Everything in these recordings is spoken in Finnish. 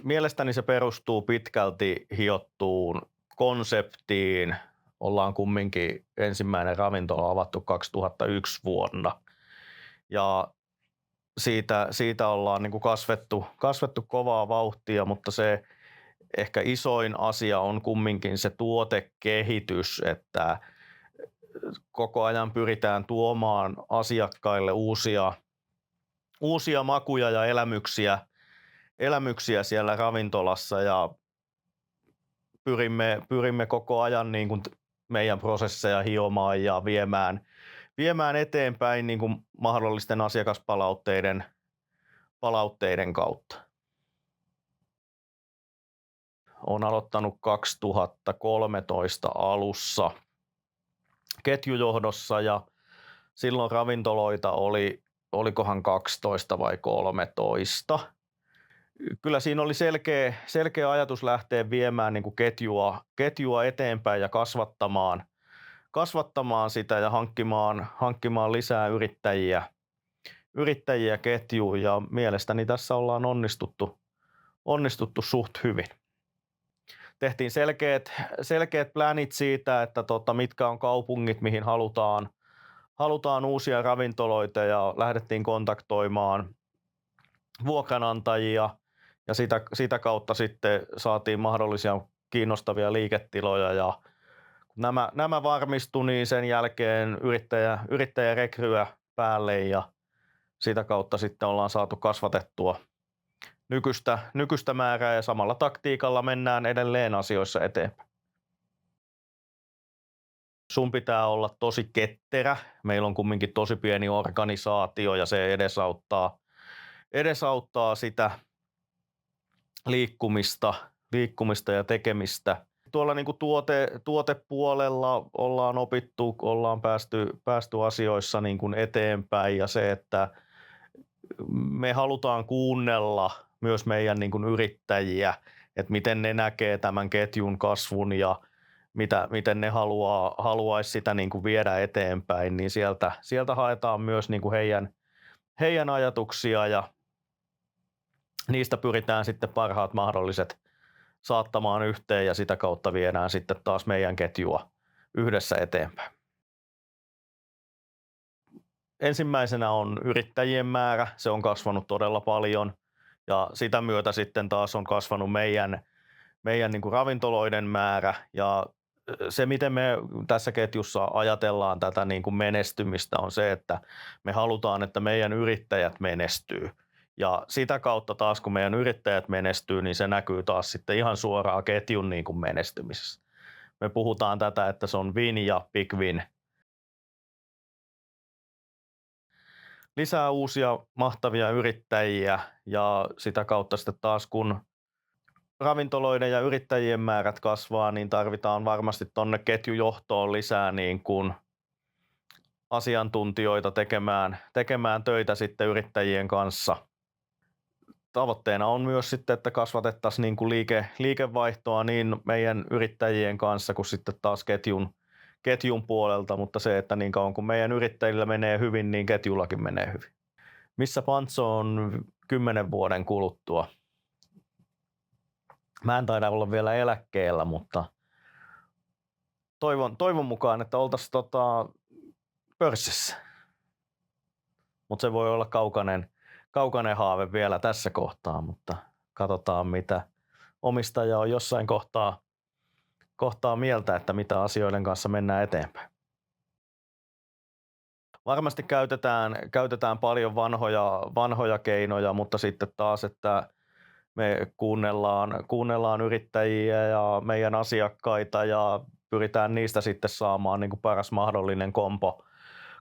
Mielestäni se perustuu pitkälti hiottuun konseptiin. Ollaan kumminkin ensimmäinen ravintola avattu 2001 vuonna ja siitä ollaan niin kuin kasvettu kovaa vauhtia, mutta se ehkä isoin asia on kumminkin se tuotekehitys, että koko ajan pyritään tuomaan asiakkaille uusia makuja ja elämyksiä siellä ravintolassa ja pyrimme koko ajan niin kuin meidän prosesseja hiomaan ja viemään eteenpäin niin kuin mahdollisten asiakaspalautteiden kautta. Olen aloittanut 2013 alussa ketjujohdossa ja silloin ravintoloita olikohan 12 vai 13. Kyllä siinä oli selkeä ajatus lähteä viemään niin kuin ketjua eteenpäin ja kasvattamaan sitä ja hankkimaan lisää yrittäjiä ketjuun ja mielestäni tässä ollaan onnistuttu suht hyvin. Tehtiin selkeät plänit siitä, että mitkä on kaupungit, mihin halutaan uusia ravintoloita ja lähdettiin kontaktoimaan vuokranantajia ja sitä kautta sitten saatiin mahdollisia kiinnostavia liiketiloja ja kun nämä varmistui, niin sen jälkeen yrittäjä rekryä päälle ja sitä kautta sitten ollaan saatu kasvatettua nykyistä määrää ja samalla taktiikalla mennään edelleen asioissa eteenpäin. Sun pitää olla tosi ketterä. Meillä on kumminkin tosi pieni organisaatio ja se edesauttaa sitä liikkumista ja tekemistä. Tuolla niin kuin tuotepuolella ollaan opittu, ollaan päästy asioissa niin kuin eteenpäin ja se, että me halutaan kuunnella myös meidän niin kuin yrittäjiä, että miten ne näkee tämän ketjun kasvun ja miten ne haluaisi sitä niin kuin viedä eteenpäin, niin sieltä haetaan myös niin kuin heidän ajatuksia ja niistä pyritään sitten parhaat mahdolliset saattamaan yhteen ja sitä kautta viedään sitten taas meidän ketjua yhdessä eteenpäin. Ensimmäisenä on yrittäjien määrä, se on kasvanut todella paljon ja sitä myötä sitten taas on kasvanut meidän niin kuin ravintoloiden määrä ja se, miten me tässä ketjussa ajatellaan tätä niin kuin menestymistä on se, että me halutaan, että meidän yrittäjät menestyy. Ja sitä kautta taas, kun meidän yrittäjät menestyy, niin se näkyy taas sitten ihan suoraan ketjun niin kuin menestymisessä. Me puhutaan tätä, että se on win ja big win. Lisää uusia mahtavia yrittäjiä ja sitä kautta sitten taas, kun ravintoloiden ja yrittäjien määrät kasvaa, niin tarvitaan varmasti tuonne ketjujohtoon lisää niin kuin asiantuntijoita tekemään töitä sitten yrittäjien kanssa. Tavoitteena on myös sitten, että kasvatettaisiin niin kuin liikevaihtoa niin meidän yrittäjien kanssa kuin sitten taas ketjun puolelta, mutta se, että niin kauan kun meidän yrittäjillä menee hyvin, niin ketjullakin menee hyvin. Missä Pantso on 10 vuoden kuluttua? Mä en taida olla vielä eläkkeellä, mutta toivon mukaan, että oltaisiin pörssissä. Mutta se voi olla kaukainen haave vielä tässä kohtaa, mutta katsotaan mitä omistaja on jossain kohtaa mieltä, että mitä asioiden kanssa mennään eteenpäin. Varmasti käytetään paljon vanhoja keinoja, mutta sitten taas, että me kuunnellaan yrittäjiä ja meidän asiakkaita ja pyritään niistä sitten saamaan niin kuin paras mahdollinen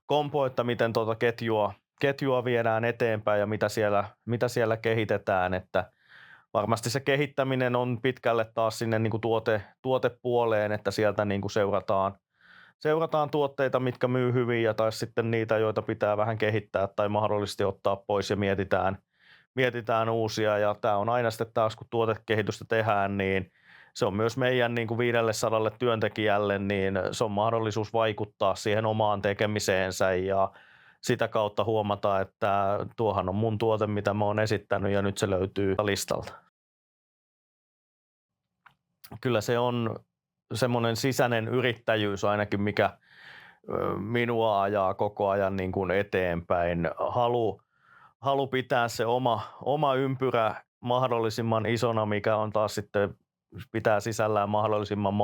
kompo, että miten ketjua viedään eteenpäin ja mitä siellä kehitetään, että varmasti se kehittäminen on pitkälle taas sinne niin kuin tuotepuoleen, että sieltä niin kuin seurataan tuotteita, mitkä myy hyvin ja taas sitten niitä, joita pitää vähän kehittää tai mahdollisesti ottaa pois ja mietitään uusia ja tämä on aina sitten taas kun tuotekehitystä tehdään, niin se on myös meidän niin kuin 500 työntekijälle, niin se on mahdollisuus vaikuttaa siihen omaan tekemiseensä ja sitä kautta huomata, että tuohan on mun tuote, mitä mä oon esittänyt ja nyt se löytyy listalta. kyllä se on semmoinen sisäinen yrittäjyys ainakin, mikä minua ajaa koko ajan niin kuin eteenpäin. Halu pitää se oma ympyrä mahdollisimman isona, mikä on taas sitten pitää sisällään mahdollisimman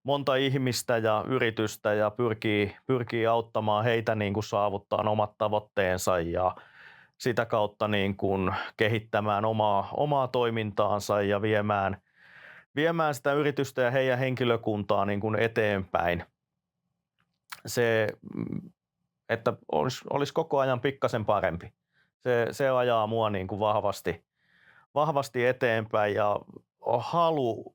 monta ihmistä ja yritystä ja pyrkii auttamaan heitä niin kuin saavuttaa omat tavoitteensa ja sitä kautta niin kuin kehittämään omaa toimintaansa ja viemään sitä yritystä ja heidän henkilökuntaa niin kuin eteenpäin. Se, että olisi koko ajan pikkasen parempi. Se ajaa mua niin kuin vahvasti eteenpäin ja halu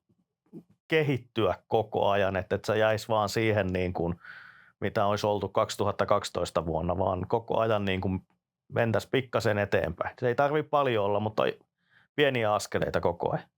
kehittyä koko ajan, että et sä jäis vaan siihen niin kuin, mitä olisi oltu 2012 vuonna, vaan koko ajan niin kuin mentäisiin pikkasen eteenpäin. Se ei tarvitse paljon olla, mutta pieniä askeleita koko ajan.